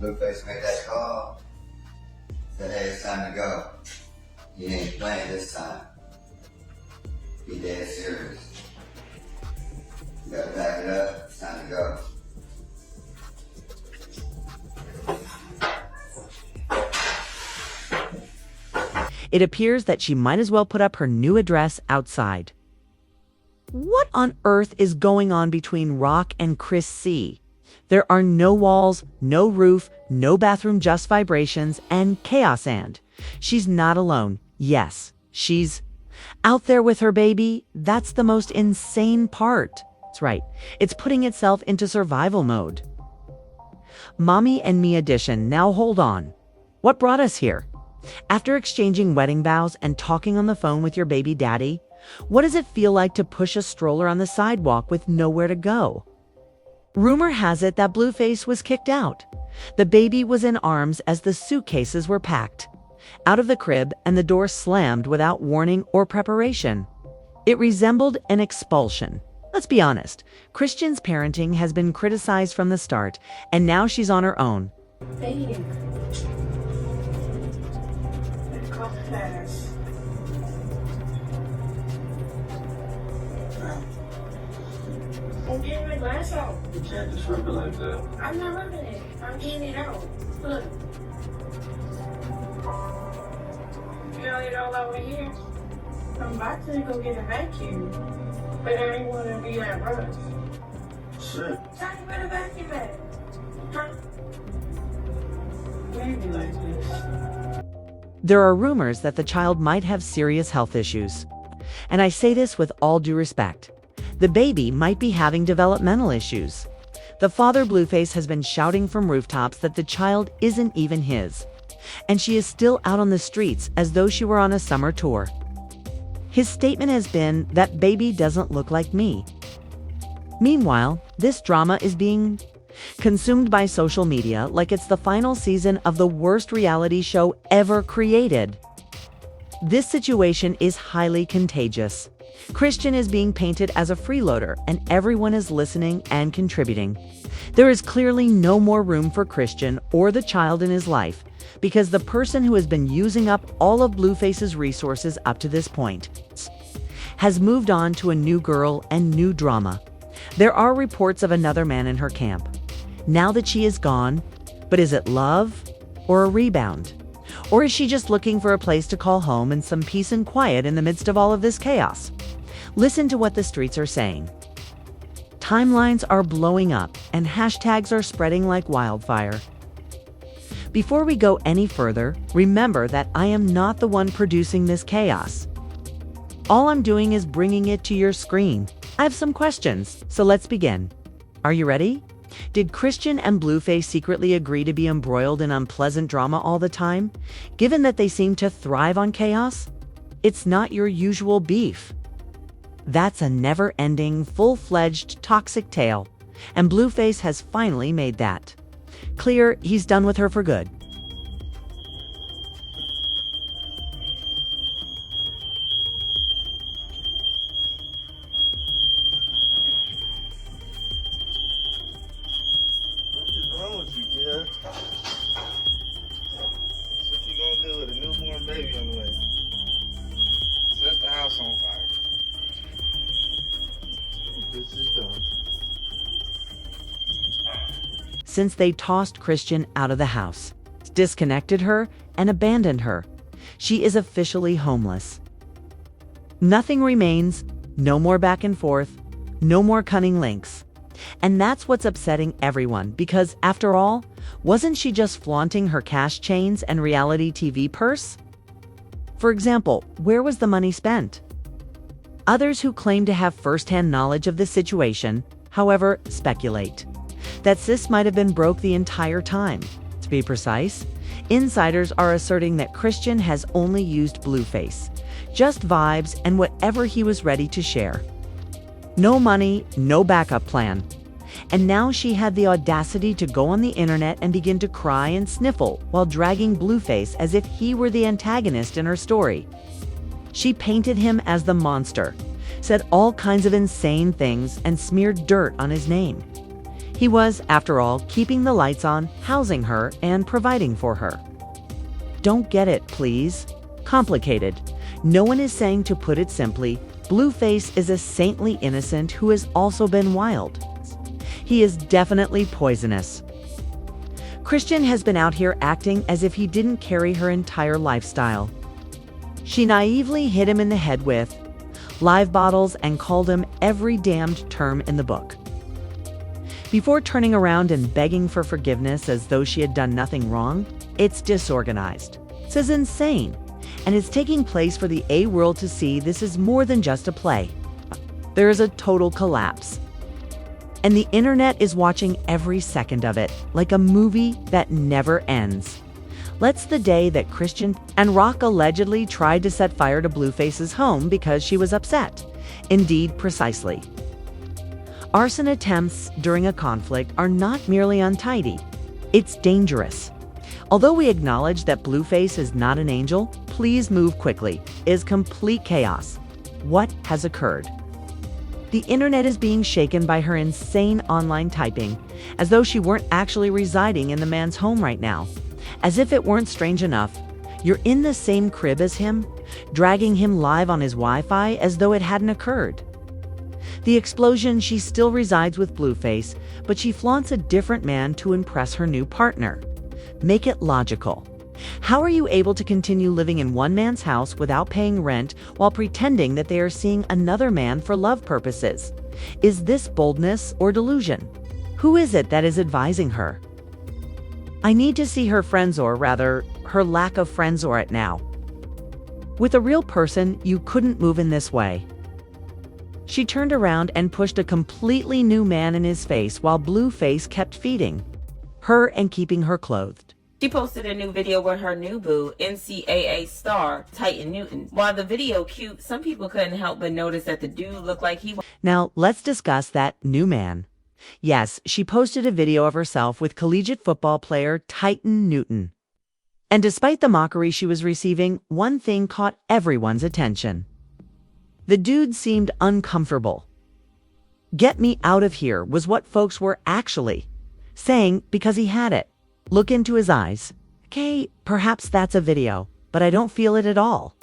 Blueface made that call. Said, hey, it's time to go. He ain't playing this time. Be dead serious. You gotta back it up. It's time to go. It appears that she might as well put up her new address outside. What on earth is going on between Rock and Chris C? There are no walls, no roof, no bathroom, just vibrations and chaos. And she's not alone. Yes, she's out there with her baby. That's the most insane part. That's right. It's putting itself into survival mode. Mommy and me edition. Now hold on. What brought us here? After exchanging wedding vows and talking on the phone with your baby daddy, what does it feel like to push a stroller on the sidewalk with nowhere to go? Rumor has it that Blueface was kicked out. The baby was in arms as the suitcases were packed out of the crib and the door slammed without warning or preparation. It resembled an expulsion. Let's be honest, Christian's parenting has been criticized from the start, and now she's on her own. I'm getting my glass out. You can't just rub it like that. I'm not rubbing it. I'm getting it out. Look. You got it all over here. I'm about to go get a vacuum. But I ain't want to be that rush. Shit. Tell me where the vacuum at. Huh? Maybe like this. There are rumors that the child might have serious health issues. And I say this with all due respect. The baby might be having developmental issues. The father, Blueface, has been shouting from rooftops that the child isn't even his. And she is still out on the streets as though she were on a summer tour. His statement has been, that baby doesn't look like me. Meanwhile, this drama is being consumed by social media like it's the final season of the worst reality show ever created. This situation is highly contagious. Christian is being painted as a freeloader, and everyone is listening and contributing. There is clearly no more room for Christian or the child in his life, because the person who has been using up all of Blueface's resources up to this point has moved on to a new girl and new drama. There are reports of another man in her camp. Now that she is gone, but is it love or a rebound? Or is she just looking for a place to call home and some peace and quiet in the midst of all of this chaos? Listen to what the streets are saying. Timelines are blowing up and hashtags are spreading like wildfire. Before we go any further, remember that I am not the one producing this chaos. All I'm doing is bringing it to your screen. I have some questions, so let's begin. Are you ready? Did Christian and Blueface secretly agree to be embroiled in unpleasant drama all the time, given that they seem to thrive on chaos? It's not your usual beef. That's a never-ending, full-fledged, toxic tale, and Blueface has finally made that clear. He's done with her for good. What is wrong with you, kid? What you gonna do with a newborn baby on the way? Set the house on fire. This is done. Since they tossed Christian out of the house, disconnected her, and abandoned her, she is officially homeless. Nothing remains, no more back and forth, no more cunning links. And that's what's upsetting everyone, because after all, wasn't she just flaunting her cash chains and reality TV purse? For example, where was the money spent? Others who claim to have first-hand knowledge of the situation, however, speculate that sis might have been broke the entire time. To be precise, insiders are asserting that Christian has only used Blueface, just vibes and whatever he was ready to share. No money, no backup plan. And now she had the audacity to go on the internet and begin to cry and sniffle while dragging Blueface as if he were the antagonist in her story. She painted him as the monster, said all kinds of insane things, and smeared dirt on his name. He was, after all, keeping the lights on, housing her, and providing for her. Don't get it, please. Complicated. No one is saying, to put it simply, Blueface is a saintly innocent who has also been wild. He is definitely poisonous. Chrisean has been out here acting as if he didn't carry her entire lifestyle. She naively hit him in the head with live bottles and called him every damned term in the book. Before turning around and begging for forgiveness as though she had done nothing wrong, it's disorganized. This is insane, and it's taking place for the A world to see this is more than just a play. There is a total collapse. And the internet is watching every second of it, like a movie that never ends. Let's the day that Chrisean Rock allegedly tried to set fire to Blueface's home because she was upset. Indeed, precisely. Arson attempts during a conflict are not merely untidy. It's dangerous. Although we acknowledge that Blueface is not an angel, please move quickly. It is complete chaos. What has occurred? The internet is being shaken by her insane online typing, as though she weren't actually residing in the man's home right now. As if it weren't strange enough, you're in the same crib as him, dragging him live on his Wi-Fi as though it hadn't occurred. The explosion, she still resides with Blueface, but she flaunts a different man to impress her new partner. Make it logical. How are you able to continue living in one man's house without paying rent while pretending that they are seeing another man for love purposes? Is this boldness or delusion? Who is it that is advising her? I need to see her friends, or rather, her lack of friends, or it now. With a real person, you couldn't move in this way. She turned around and pushed a completely new man in his face while Blueface kept feeding her and keeping her clothed. She posted a new video with her new boo, NCAA star Titan Newton. While the video cute, some people couldn't help but notice that the dude looked like he was. Now, let's discuss that new man. Yes, she posted a video of herself with collegiate football player Titan Newton. And despite the mockery she was receiving, one thing caught everyone's attention. The dude seemed uncomfortable. "Get me out of here," was what folks were actually saying, because he had it. Look into his eyes. Okay, perhaps that's a video, but I don't feel it at all.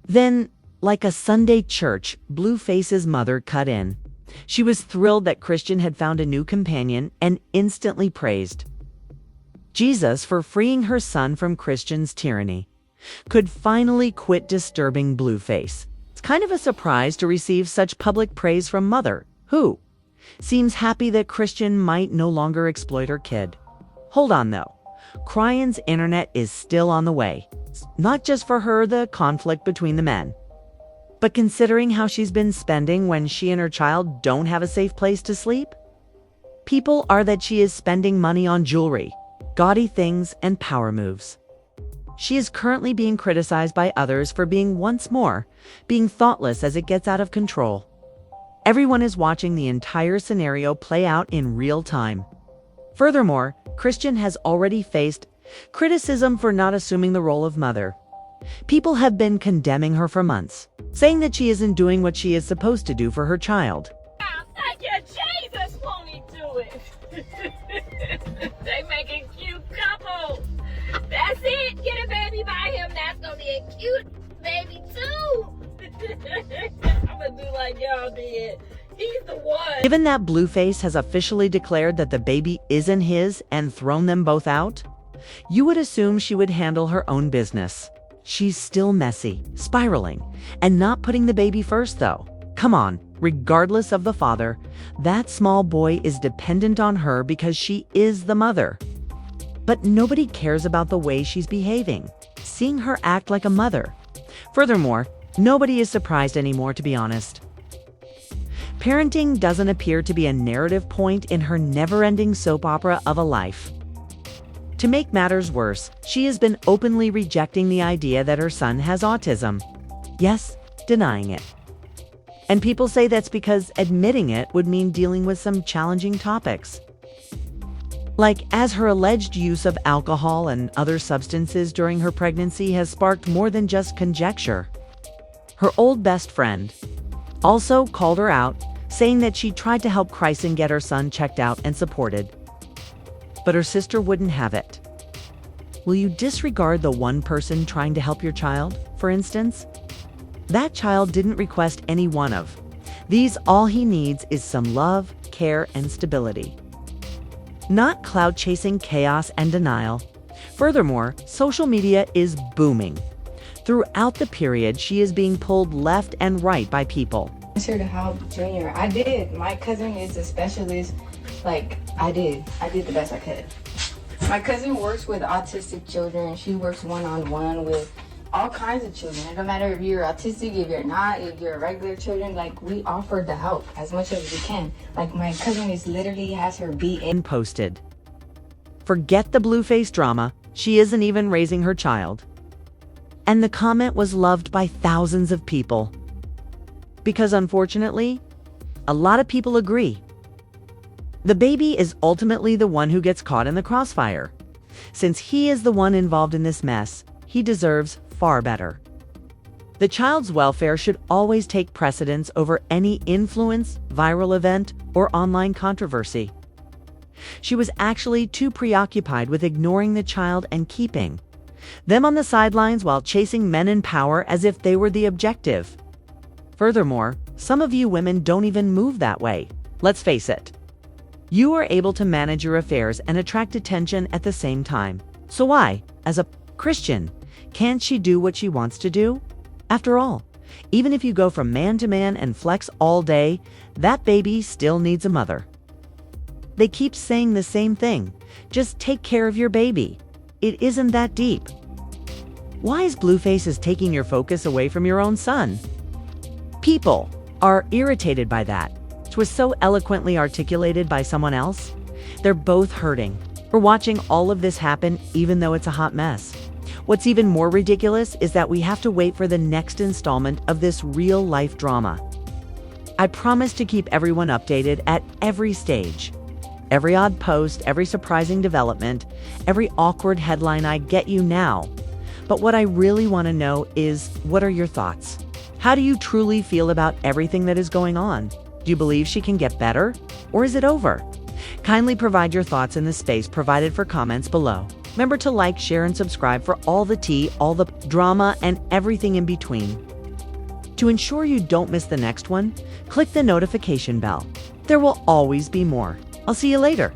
Then, like a Sunday church, Blueface's mother cut in. She was thrilled that Chrisean had found a new companion and instantly praised Jesus for freeing her son from Chrisean's tyranny. Could finally quit disturbing Blueface. It's kind of a surprise to receive such public praise from mother, who seems happy that Chrisean might no longer exploit her kid. Hold on though, Chrisean's internet is still on the way. Not just for her, the conflict between the men, but considering how she's been spending when she and her child don't have a safe place to sleep. People are that she is spending money on jewelry, gaudy things, and power moves. She is currently being criticized by others for once more being thoughtless as it gets out of control. Everyone is watching the entire scenario play out in real time. Furthermore, Chrisean has already faced criticism for not assuming the role of mother. People have been condemning her for months, saying that she isn't doing what she is supposed to do for her child. Thank you, Jesus, won't he do it? They make a cute couple. That's it. Get a baby by him. That's gonna be a cute baby too. I'm gonna do like y'all did. He's the one. Given that Blueface has officially declared that the baby isn't his and thrown them both out, you would assume she would handle her own business. She's still messy, spiraling, and not putting the baby first though. Come on, regardless of the father, that small boy is dependent on her because she is the mother. But nobody cares about the way she's behaving, seeing her act like a mother. Furthermore, nobody is surprised anymore, to be honest. Parenting doesn't appear to be a narrative point in her never-ending soap opera of a life. To make matters worse, she has been openly rejecting the idea that her son has autism. Yes, denying it. And people say that's because admitting it would mean dealing with some challenging topics. Like, as her alleged use of alcohol and other substances during her pregnancy has sparked more than just conjecture. Her old best friend also called her out, saying that she tried to help Chrisean get her son checked out and supported. But her sister wouldn't have it. Will you disregard the one person trying to help your child, for instance? That child didn't request any one of these. All he needs is some love, care, and stability. Not cloud-chasing chaos and denial. Furthermore, social media is booming. Throughout the period, she is being pulled left and right by people. I'm here to help Junior. I did. My cousin is a specialist. I did the best I could. My cousin works with autistic children. She works one-on-one with all kinds of children. It don't matter if you're autistic, if you're not, if you're regular children, we offer the help as much as we can. My cousin is literally has her BA. Posted. Forget the Blueface drama. She isn't even raising her child. And the comment was loved by thousands of people. Because unfortunately, a lot of people agree. The baby is ultimately the one who gets caught in the crossfire. Since he is the one involved in this mess, he deserves far better. The child's welfare should always take precedence over any influence, viral event, or online controversy. She was actually too preoccupied with ignoring the child and keeping them on the sidelines while chasing men in power as if they were the objective. Furthermore, some of you women don't even move that way. Let's face it. You are able to manage your affairs and attract attention at the same time. So why, as a Christian, can't she do what she wants to do? After all, even if you go from man to man and flex all day, that baby still needs a mother. They keep saying the same thing. Just take care of your baby. It isn't that deep. Why is Blueface taking your focus away from your own son? People are irritated by that. It was so eloquently articulated by someone else. They're both hurting. We're watching all of this happen even though it's a hot mess. What's even more ridiculous is that we have to wait for the next installment of this real-life drama. I promise to keep everyone updated at every stage. Every odd post, every surprising development, every awkward headline I get you now. But what I really want to know is, what are your thoughts? How do you truly feel about everything that is going on? Do you believe she can get better? Or is it over? Kindly provide your thoughts in the space provided for comments below. Remember to like, share, and subscribe for all the tea, all the drama, and everything in between. To ensure you don't miss the next one, click the notification bell. There will always be more. I'll see you later.